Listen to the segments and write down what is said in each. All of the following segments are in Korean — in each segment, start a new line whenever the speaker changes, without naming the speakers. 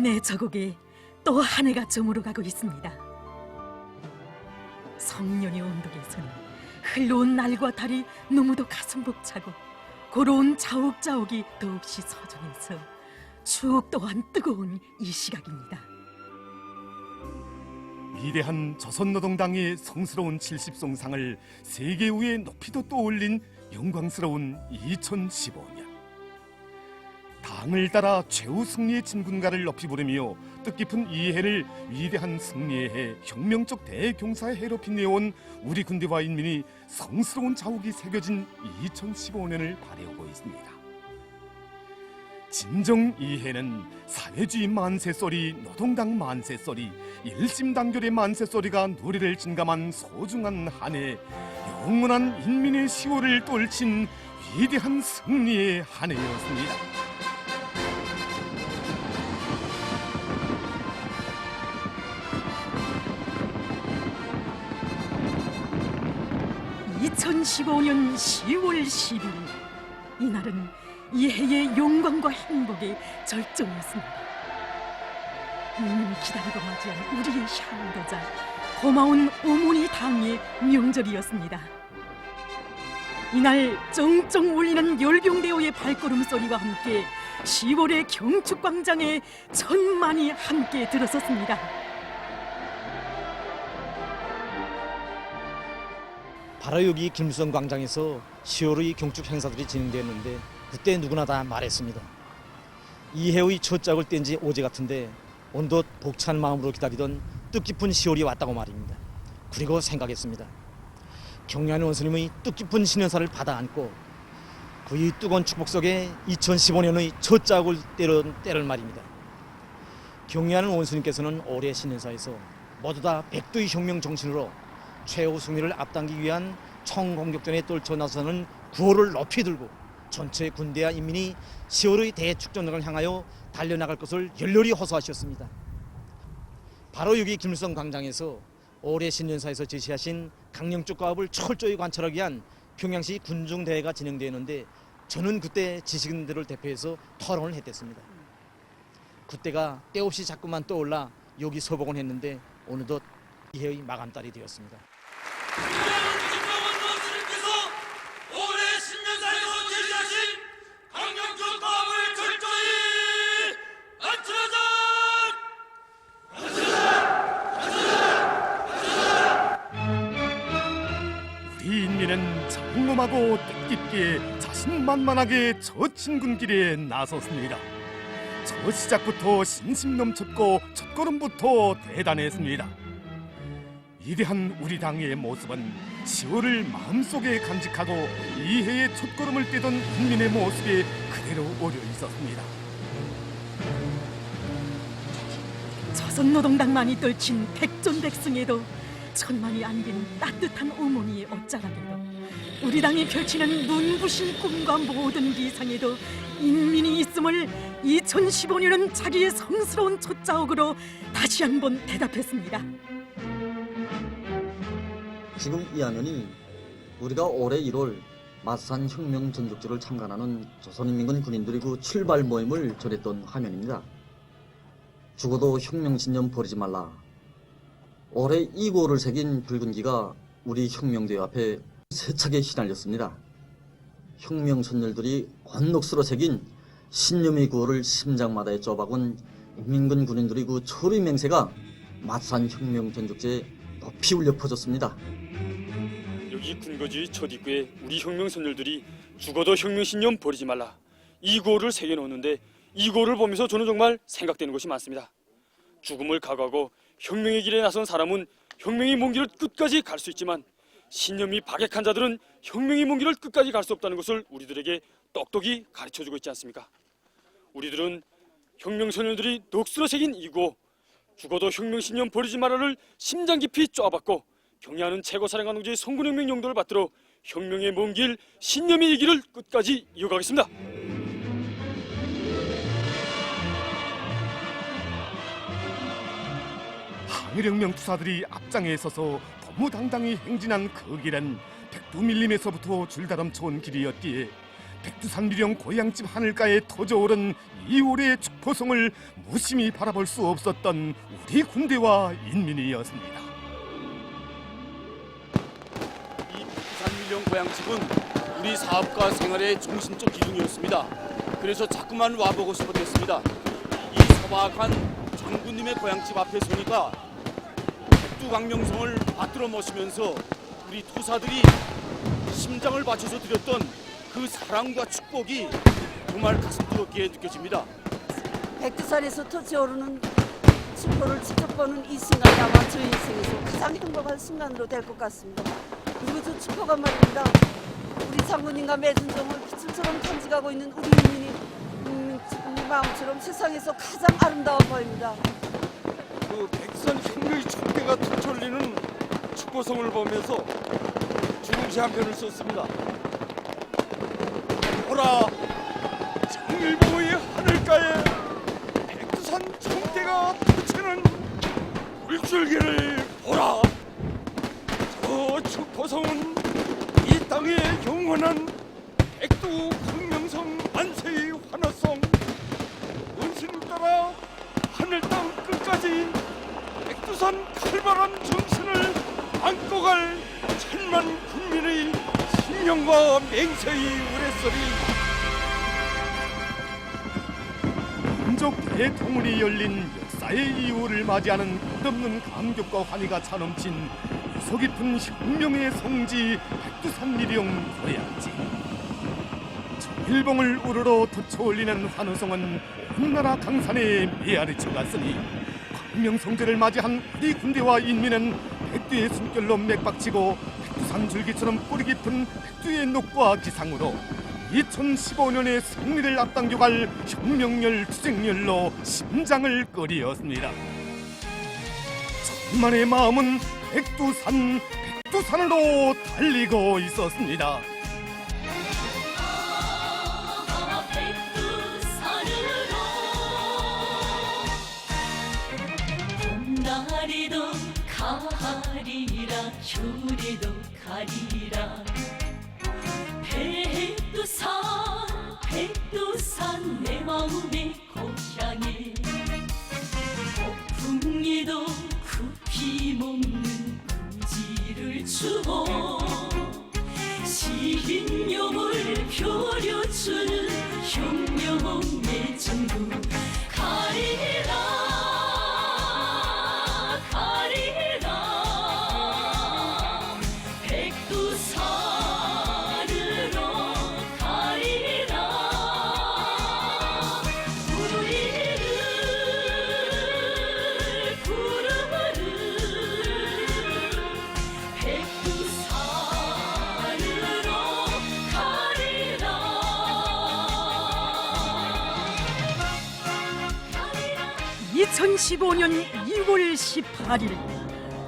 내 저곡에 또 한 해가 저물어 가고 있습니다. 성년의 언덕에서는 흘러온 날과 달이 너무도 가슴 벅차고 고로운 자욱자욱이 더없이 서전해서 추억 또한 뜨거운 이 시각입니다.
위대한 조선노동당의 성스러운 70송상을 세계 위에 높이도 떠올린 영광스러운 2015년. 당을 따라 최후 승리의 진군가를 높이 부르며 뜻깊은 이 해를 위대한 승리의 해, 혁명적 대경사의 해로 빛내온 우리 군대와 인민이 성스러운 자욱이 새겨진 2015년을 발해오고 있습니다. 진정 이 해는 사회주의 만세소리, 노동당 만세소리, 일심단결의 만세소리가 노래를 진감한 소중한 한 해, 영원한 인민의 시호를 떨친 위대한 승리의 한 해였습니다.
(2015년 10월 10일) 이날은 이 해의 영광과 행복의 절정이었습니다. 이민이 기다리고 맞이한 우리의 향도자 고마운 어머니 당의 명절이었습니다. 이날 쩡쩡 울리는 열병대호의 발걸음 소리와 함께 10월의 경축광장에 천만이 함께 들어섰습니다.
바로 여기 김수성 광장에서 10월의 경축 행사들이 진행됐는데 그때 누구나 다 말했습니다. 이 해의 첫 짝을 뗀 지 어제 같은데 온덧 벅찬 마음으로 기다리던 뜻깊은 10월이 왔다고 말입니다. 그리고 생각했습니다. 경리하는 원수님의 뜻깊은 신년사를 받아 안고 그의 뜨거운 축복 속에 2015년의 첫 짝을 때린 때를 말입니다. 경리하는 원수님께서는 올해 신년사에서 모두 다 백두의 혁명 정신으로 최후 승리를 앞당기기 위한 총공격전에 떨쳐 나서는 구호를 높이 들고 전체 군대와 인민이 10월의 대축전을 향하여 달려나갈 것을 열렬히 호소하셨습니다. 바로 여기 김수성 광장에서 올해 신년사에서 제시하신 강령적 과업을 철저히 관찰하기 위한 평양시 군중대회가 진행되었는데 저는 그때 지식인들을 대표해서 토론을 했댔습니다. 그때가 때없이 자꾸만 떠올라 여기 서복을 했는데 어느덧 이 해의 마감달이 되었습니다.
김정원 선생님께서 올해 신년사에서 제시하신 강령적 과업을 철저히
우리 인민은 장엄하고 뜻깊게 자신만만하게 저 진군길에 나섰습니다. 저 시작부터 신심 넘쳤고 첫걸음부터 대단했습니다. 위대한 우리 당의 모습은 10월을 마음속에 간직하고 이 해의 첫걸음을 떼던 인민의 모습에 그대로 어려 있었습니다.
조선노동당만이 떨친 백전백승에도 천만이 안긴 따뜻한 어머니의 옷자락에도 우리 당이 펼치는 눈부신 꿈과 모든 기상에도 인민이 있음을 2015년은 자기의 성스러운 첫자옥으로 다시 한번 대답했습니다.
지금 이 화면이 우리가 올해 1월 마산 혁명 전족지를 참관하는 조선인민군 군인들의 그 출발 모임을 전했던 화면입니다. 죽어도 혁명신념 버리지 말라. 올해 이 구호를 새긴 붉은기가 우리 혁명대 앞에 세차게 휘날렸습니다. 혁명 선열들이 온녹스로 새긴 신념의 구호를 심장마다에 쪼박은 인민군 군인들의 그 초리 맹세가 마산 혁명 전족지에 높이 울려 퍼졌습니다.
여기 군거지 첫 입구에 우리 혁명 선열들이 죽어도 혁명신념 버리지 말라 이 구호를 새겨놓는데 이 구호를 보면서 저는 정말 생각되는 것이 많습니다. 죽음을 각오하고 혁명의 길에 나선 사람은 혁명의 먼 길을 끝까지 갈 수 있지만 신념이 박약한 자들은 혁명의 먼 길을 끝까지 갈 수 없다는 것을 우리들에게 똑똑히 가르쳐주고 있지 않습니까? 우리들은 혁명 선열들이 넋으로 새긴 이 구호 죽어도 혁명신념 버리지 말라를 심장 깊이 쪼아받고 경리하는 최고사령관 동지의 성군혁명 용도를 받들어 혁명의 먼 길, 신념의 길을 끝까지 이어가겠습니다.
항일혁명 투사들이 앞장에 서서 도무당당히 행진한 그 길은 백두밀림에서부터 줄다름쳐온 길이었기에 백두산 미령 고향집 하늘가에 터져오른 2월의 축포성을 무심히 바라볼 수 없었던 우리 군대와 인민이었습니다.
이 백두산 밀령 고향집은 우리 사업가 생활의 중심적 기둥이었습니다. 그래서 자꾸만 와보고 싶었습니다. 이 소박한 장군님의 고향집 앞에 서니까 백두광명성을 받들어 모시면서 우리 투사들이 심장을 바쳐서 드렸던 그 사랑과 축복이 정말 가슴 뜨겁게 느껴집니다.
백두산에서 터져오르는 칠포를 직접 보는 이 순간이 아마 저 인생에서 가장 행복한 순간으로 될 것 같습니다. 그리고 저 칠포가 말입니다. 우리 장군님과 맺은 정을 빛을처럼 간직하고 있는 우리 인민이 마음처럼 세상에서 가장 아름다워 보입니다.
그 백두산 혁명의 촛대가 터쳐올리는 축포성을 보면서 중시 한 편을 썼습니다. 보라, 정일봉의 하늘가에 백두산 총대가 터치는 물줄기를 보라. 저 축포성은 이 땅의 영원한 백두 광명성 만세의 환호성, 원신 따라 하늘 땅 끝까지 백두산 칼발한 정신을 안고 갈 천만 국민의 신명과 맹세의 우레소리.
민족 대통운이 열린 역사의 이후를 맞이하는 끝없는 감격과 환희가 차넘친 유서 깊은 혁명의 성지 백두산 미령 고향집. 정일봉을 우러러 터쳐올리는 환호성은 온 나라 강산에 메아리쳐 갔으니 광명성제를 맞이한 우리 군대와 인민은 백두의 숨결로 맥박치고 백두산 줄기처럼 뿌리 깊은 백두의 녹과 기상으로 2015년의 승리를 앞당겨갈 혁명열 투쟁열로 심장을 끓이었습니다. 천만의 마음은 백두산으로 달리고 있었습니다.
봄날이도 가리라 휴리도 가리라 백두산 내 마음의 고향에 폭풍이도 급히 먹는 구지를 주고 신념을 표려주는 혁명의 전부 가리라
(2015년 2월 18일)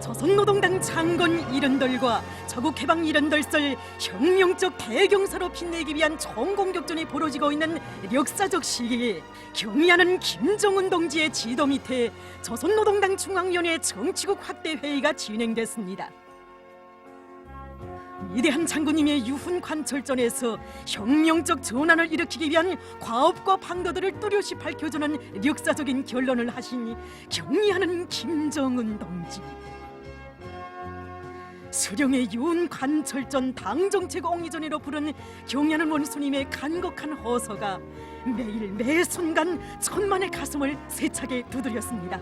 조선노동당 창건 일흔덜과 조국해방 일흔덜설 혁명적 대경사로 빛내기 위한 총공격전이 벌어지고 있는 역사적 시기에 경의하는 김정은 동지의 지도 밑에 조선노동당 중앙위원회 정치국 확대 회의가 진행됐습니다. 위대한 장군님의 유훈 관철전에서 혁명적 전환을 일으키기 위한 과업과 방도들을 뚜렷이 밝혀주는 역사적인 결론을 하시니 경의하는 김정은 동지. 수령의 유훈 관철전 당정책 옹이전으로 부른 경의하는 원수님의 간곡한 호소가 매일 매 순간 천만의 가슴을 세차게 두드렸습니다.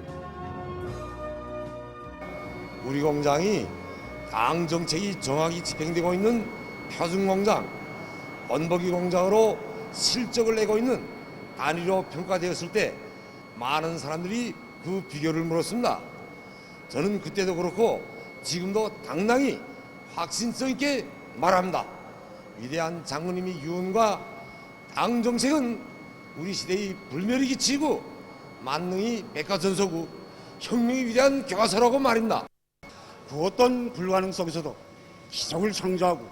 우리 공장이 당 정책이 정확히 집행되고 있는 표준공장, 번복이 공장으로 실적을 내고 있는 단위로 평가되었을 때 많은 사람들이 그 비결을 물었습니다. 저는 그때도 그렇고 지금도 당당히 확신성 있게 말합니다. 위대한 장군님의 유언과 당 정책은 우리 시대의 불멸이 기치고 만능이 백화전소고 혁명이 위대한 교과서라고 말입니다.
그 어떤 불가능 속에서도 기적을 창조하고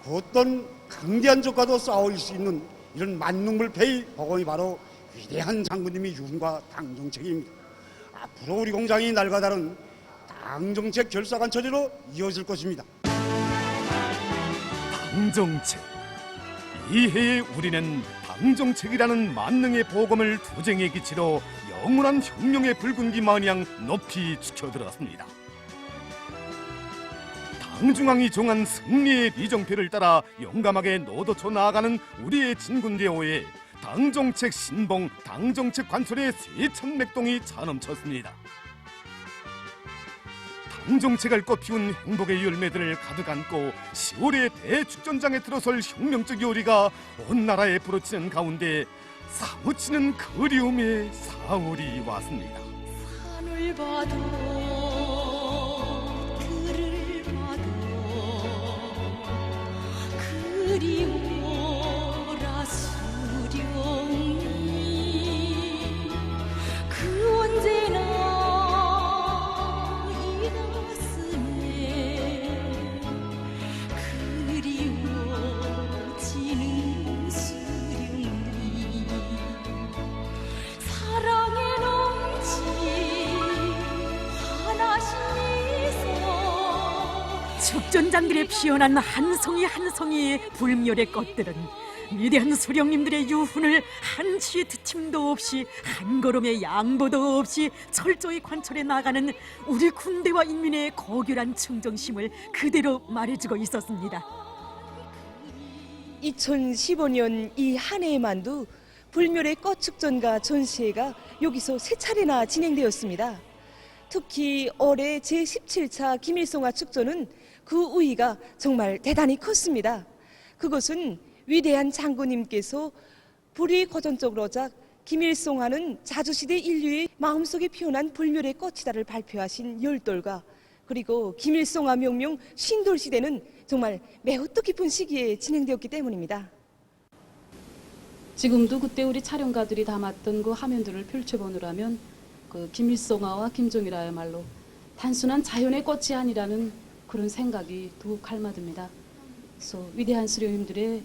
그 어떤 강대한 적과도 싸울 수 있는 이런 만능불패의 복원이 바로 위대한 장군님의 유훈과 당정책입니다. 앞으로 우리 공장이 날과 다른 당정책 결사관 처리로 이어질 것입니다.
당정책, 이해에 우리는 당정책이라는 만능의 보검을 투쟁의 기치로 영원한 혁명의 붉은기 마냥 높이 지켜들었습니다. 당중앙이 정한 승리의 리정표를 따라 용감하게 노도쳐 나아가는 우리의 진군대오에 당정책 신봉, 당정책 관철의 세천맥동이 차넘쳤습니다. 당정책을 꽃피운 행복의 열매들을 가득 안고 10월의 대축전장에 들어설 혁명적 요리가 온 나라에 부러치는 가운데 사무치는 그리움의 4월이 왔습니다.
산을 봐도 들을 봐도 그리워라 수령이 그 언제나 이 가슴에 그리워지는 수령이 사랑에 넘친 환하신 미소
축전장들의 피어난 한 송이 한 송이의 불멸의 꽃들은 위대한 수령님들의 유훈을 한치의 드침도 없이 한 걸음의 양보도 없이 철저히 관철해 나가는 우리 군대와 인민의 고결한 충정심을 그대로 말해주고 있었습니다.
2015년 이 한 해에만도 불멸의 꽃축전과 전시회가 여기서 3차례나 진행되었습니다. 특히 올해 제17차 김일성화 축전은 그 우위가 정말 대단히 컸습니다. 그것은 위대한 장군님께서 불이 거전적으로자 김일성화는 자주시대 인류의 마음속에 피어난 불멸의 꽃이다를 발표하신 열돌과 그리고 김일성화 명명 신돌시대는 정말 매우 뜻깊은 시기에 진행되었기 때문입니다.
지금도 그때 우리 촬영가들이 담았던 그 화면들을 펼쳐보느라면 그 김일성화와 김정일아야말로 단순한 자연의 꽃이 아니라는 그런 생각이 더욱 갈마듭니다. 그래서 위대한 수령님들의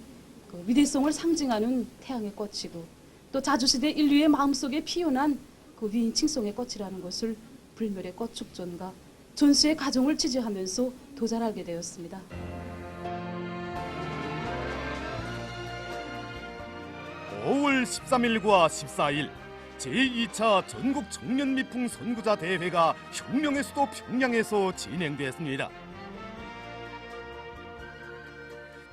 그 위대성을 상징하는 태양의 꽃이고 또 자주시대 인류의 마음속에 피어난 그 위인 칭송의 꽃이라는 것을 불멸의 꽃축전과 전시의 과정을 취재하면서 더 잘 알게 되었습니다.
5월 13일과 14일 제2차 전국 청년 미풍 선구자 대회가 혁명의 수도 평양에서 진행됐습니다.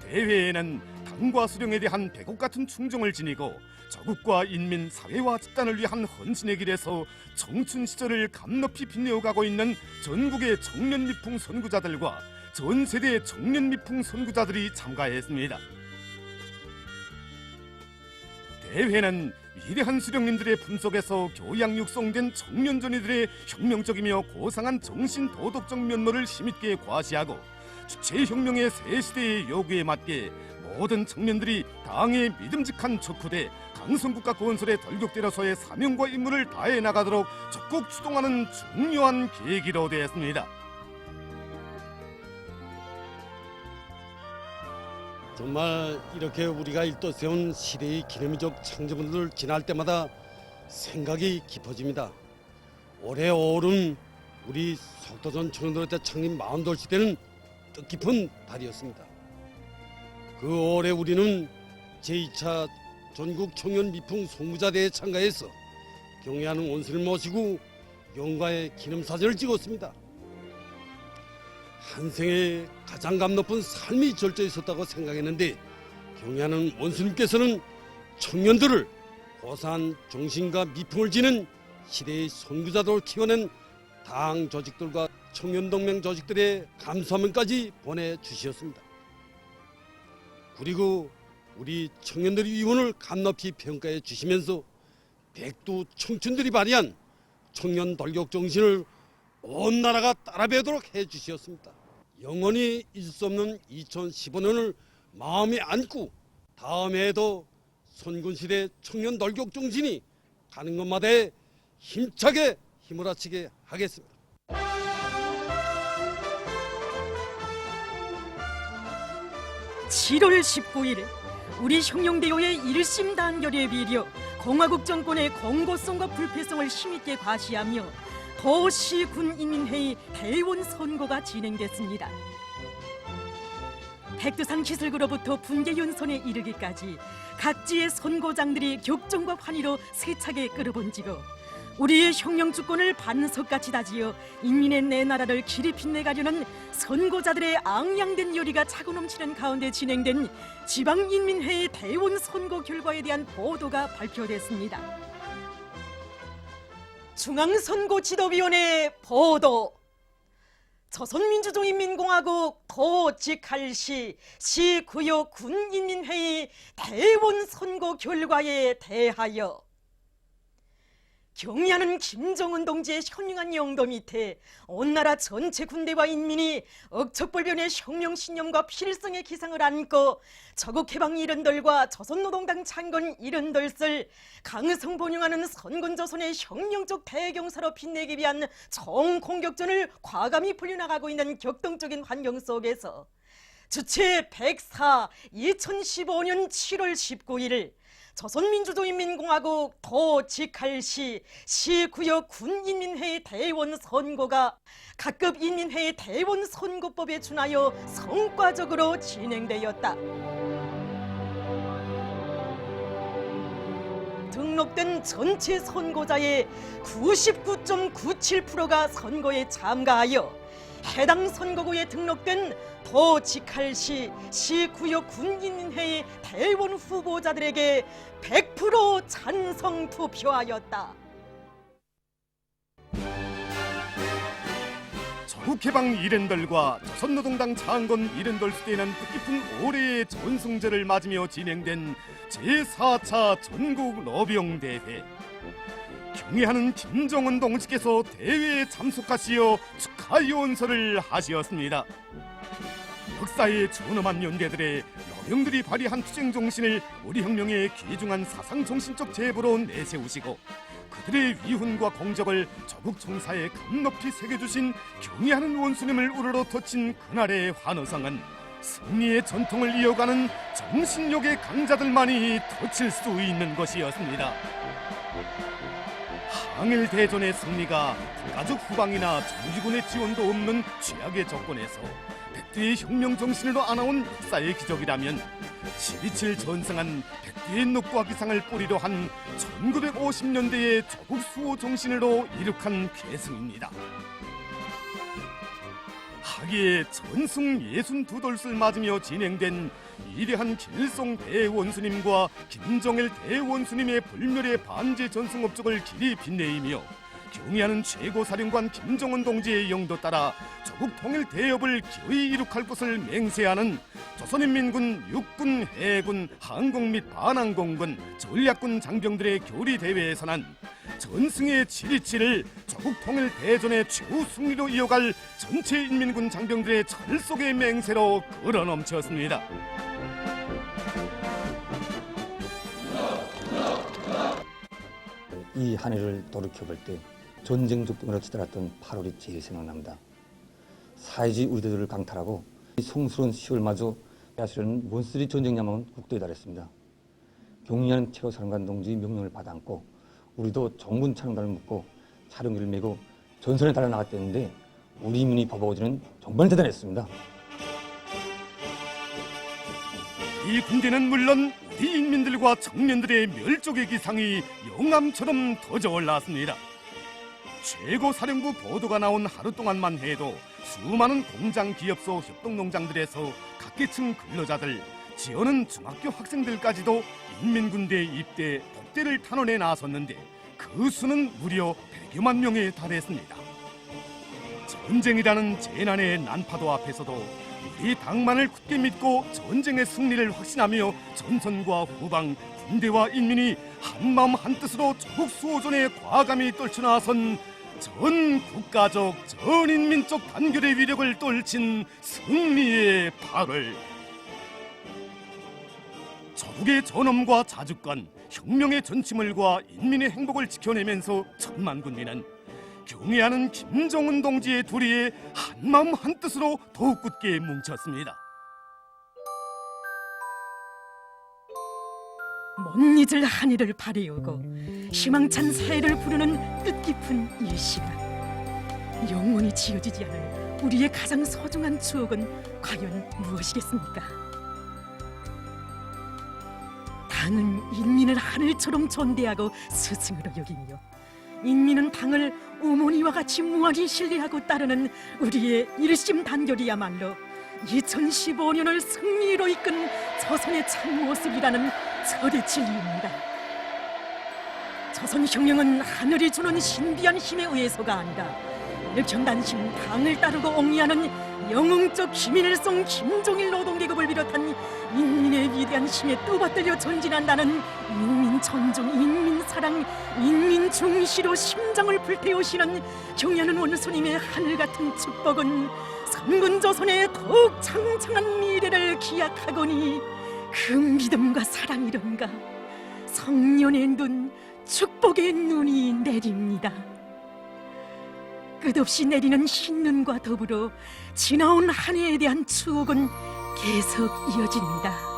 대회에는 당과 수령에 대한 백옥 같은 충정을 지니고 저국과 인민, 사회와 집단을 위한 헌신의 길에서 청춘 시절을 감높이 빛내어가고 있는 전국의 청년 미풍 선구자들과 전 세대 청년 미풍 선구자들이 참가했습니다. 대회는 위대한 수령님들의 품속에서 교양 육성된 청년 전이들의 혁명적이며 고상한 정신 도덕적 면모를 힘있게 과시하고 주체 혁명의 새 시대의 요구에 맞게 모든 청년들이 당의 믿음직한 척후대 강성국가 건설의 덜격대로서의 사명과 임무를 다해 나가도록 적극 추동하는 중요한 계기로 되었습니다.
정말 이렇게 우리가 일도세운 시대의 기념적 창조물을 지날 때마다 생각이 깊어집니다. 올해 5월은 우리 속도전 청년들의 창립 42시대는 뜻깊은 달이었습니다. 그 5월에 우리는 제2차 전국 청년 미풍 송구자대회에 참가해서 경애하는 원수를 모시고 영가의 기념사진을 찍었습니다. 한 생에 가장 감 높은 삶이 절져 있었다고 생각했는데 경애하는 원수님께서는 청년들을 고상한 정신과 미풍을 지닌 시대의 선구자들을 키워낸 당 조직들과 청년동맹 조직들의 감사문까지 보내주셨습니다. 그리고 우리 청년들의 위원을 감높이 평가해 주시면서 백두 청춘들이 발휘한 청년 돌격 정신을 온 나라가 따라배우도록 해주셨습니다. 영원히 잊을 수 없는 2015년을 마음에 안고 다음 해에도 선군시대 청년 돌격 정신이 가는 곳마다 힘차게 힘을 합치게 하겠습니다.
(7월 19일) 우리 혁명대로의 일심단결에 비려 공화국 정권의 공고성과 불패성을 힘있게 과시하며 도시군인민회의 대원 선거가 진행됐습니다. 백두산 기슭으로부터 분계윤선에 이르기까지 각지의 선고장들이 격정과 환희로 세차게 끌어본지고 우리의 혁명 주권을 반석같이 다지어 인민의 내 나라를 길이 빛내가려는 선고자들의 앙양된 열의가 차고 넘치는 가운데 진행된 지방인민회의 대원 선고 결과에 대한 보도가 발표됐습니다. 중앙선고지도위원회 보도. 조선민주주의인민공화국 도직할시 시구역 군인민회의 대원 선고 결과에 대하여 경의하는 김정은 동지의 현명한 영도 밑에 온 나라 전체 군대와 인민이 억척불변의 혁명신념과 필성의 기상을 안고 저국해방 이른들과 조선노동당 창건 이른들을 강성 번영하는 선건조선의 혁명적 대경사로 빛내기 위한 총공격전을 과감히 풀려나가고 있는 격동적인 환경 속에서 주체 104 2015년 7월 19일 조선민주주의인민공화국 도직할시 시구역 군인민회의 대원 선고가 각급 인민회의 대원 선고법에 준하여 성과적으로 진행되었다. 등록된 전체 선고자의 99.97%가 선거에 참가하여 해당 선거구에 등록된 도직할시 시구역 군인회의 대원 후보자들에게 100% 찬성 투표하였다.
저국해방 이른들과 조선노동당 창건 이른들 시대에는 뜻깊은 올해의 전승절을 맞으며 진행된 제4차 전국 러비옹대회. 경의하는 김정은 동지께서 대회에 참석하시어 축하 연설을 하시었습니다. 역사의 존엄한 연대들의 러병들이 발휘한 투쟁 정신을 우리 혁명의 귀중한 사상 정신적 제보로 내세우시고 그들의 위훈과 공적을 조국 총사에 감높이 새겨주신 경의하는 원수님을 우러러 터친 그날의 환호성은 승리의 전통을 이어가는 정신력의 강자들만이 터칠 수 있는 것이었습니다. 항일 대전의 승리가 국가적 후방이나 정규군의 지원도 없는 최악의 조건에서 백두의 혁명 정신으로 안아온 역사의 기적이라면 12.7 전승한 백두의 녹과 기상을 뿌리로 한 1950년대의 조국 수호 정신으로 이룩한 계승입니다. 하기에 전승 62돌을 맞으며 진행된 위대한 김일성 대원수님과 김정일 대원수님의 불멸의 반제 전승 업적을 길이 빛내이며 경의하는 최고사령관 김정은 동지의 영도 따라 조국 통일 대업을 기어이 이룩할 것을 맹세하는 조선인민군 육군, 해군, 항공 및 반항공군, 전략군 장병들의 교리 대회에서는 전승의 7.27을 조국 통일 대전의 최후 승리로 이어갈 전체 인민군 장병들의 철속의 맹세로 끌어넘쳤습니다.
이 한 해를 돌이켜볼 때 전쟁 적동으로 치달았던 8월이 제일 생각납니다. 사회주의 의도들을 강탈하고 성스러운 10월마저 빼앗으려는 몬스터리 전쟁 야망은 국도에 달했습니다. 경의하는 최고사령관 동지의 명령을 받아안고 우리도 정군 촬영단을 묶고 촬영기를 메고 전선에 달려나갔다는데 우리 인민이 버거워지는 정말 대단했습니다.
이 군대는 물론 우리 인민들과 청년들의 멸족의 기상이 영암처럼 터져올랐습니다. 최고사령부 보도가 나온 하루 동안만 해도 수많은 공장, 기업소, 협동농장들에서 각계층 근로자들, 지어는 중학교 학생들까지도 인민군대 입대, 복대를 탄원해 나섰는데 그 수는 무려 100여만 명에 달했습니다. 전쟁이라는 재난의 난파도 앞에서도 우리 당만을 굳게 믿고 전쟁의 승리를 확신하며 전선과 후방, 군대와 인민이 한마음 한뜻으로 조국 수호전에 과감히 떨쳐나선 전 국가적, 전 인민적 단결의 위력을 떨친 승리의 8월. 조국의 전엄과 자주권, 혁명의 전침을과 인민의 행복을 지켜내면서 천만 군민은 경의하는 김정은 동지의 도리에 한마음 한뜻으로 더욱 굳게 뭉쳤습니다.
못 잊을 한일을 발휘하고 희망찬 새해를 부르는 뜻깊은 이 시간, 영원히 지어지지 않을 우리의 가장 소중한 추억은 과연 무엇이겠습니까? 당은 인민을 하늘처럼 존대하고 스승으로 여기며 인민은 당을 어머니와 같이 무한히 신뢰하고 따르는 우리의 일심단결이야말로 2015년을 승리로 이끈 조선의 참모습이라는 철의 진리입니다. 조선혁명은 하늘이 주는 신비한 힘에 의해서가 아니라 일편단심 당을 따르고 옹이하는 영웅적 김일성, 김종일 노동계급을 비롯한 인민의 위대한 힘에 떠받들려 전진한다는 인민 존중, 인민 사랑, 인민 중시로 심장을 불태우시는 경애하는 원수님의 하늘같은 축복은 선군조선의 더욱 창창한 미래를 기약하거니 그 믿음과 사랑이런가 성년의 눈, 축복의 눈이 내립니다. 끝없이 내리는 흰눈과 더불어 지나온 한 해에 대한 추억은 계속 이어집니다.